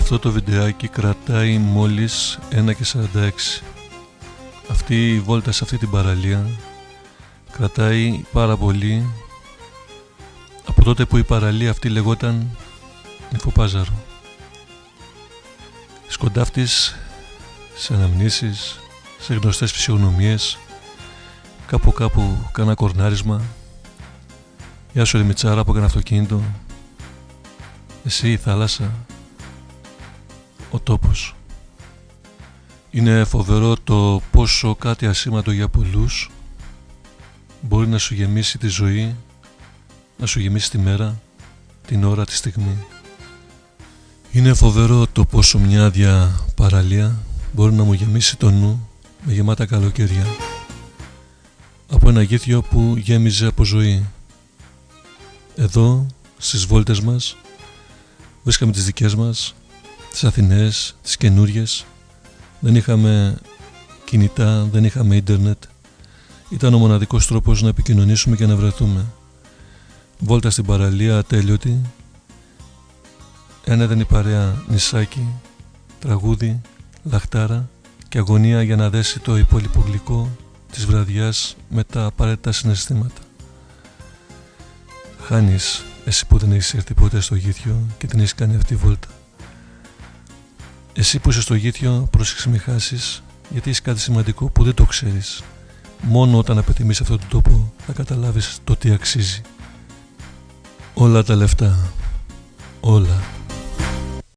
Αυτό το βιντεάκι κρατάει μόλις 1:46. Αυτή η βόλτα σε αυτή την παραλία κρατάει πάρα πολύ από τότε που η παραλία αυτή λεγόταν Νυφοπάζαρο. Σκοντάφτης σε αναμνήσεις, σε γνωστές φυσιογνωμίες, κάπου κάνα κορνάρισμα. Γεια σου Δημητσάρα από κανένα αυτοκίνητο. Εσύ η θάλασσα, ο τόπος. Είναι φοβερό το πόσο κάτι ασήμαντο για πολλούς μπορεί να σου γεμίσει τη ζωή, να σου γεμίσει τη μέρα, την ώρα, τη στιγμή. Είναι φοβερό το πόσο μια άδεια παραλία μπορεί να μου γεμίσει το νου με γεμάτα καλοκαίρια από ένα γήθιο που γέμιζε από ζωή. Εδώ στις βόλτες μας βρίσκαμε τις δικές μας, τις Αθηναίες, τις καινούριες. Δεν είχαμε κινητά, δεν είχαμε ίντερνετ. Ήταν ο μοναδικός τρόπος να επικοινωνήσουμε και να βρεθούμε. Βόλτα στην παραλία ατέλειωτη. Ένεδεν παρέα νησάκι, τραγούδι, λαχτάρα και αγωνία για να δέσει το υπόλοιπο γλυκό της βραδιάς με τα απαραίτητα συναισθήματα. Χάνεις εσύ που δεν έχεις έρθει ποτέ στο γήθιο και την έχεις κάνει αυτή τη βόλτα. Εσύ που είσαι στο γήθιο, πρόσεξε μη χάσεις, γιατί έχεις κάτι σημαντικό που δεν το ξέρεις. Μόνο όταν απαιτημείς αυτόν τον τόπο θα καταλάβεις το τι αξίζει. Όλα τα λεφτά, όλα.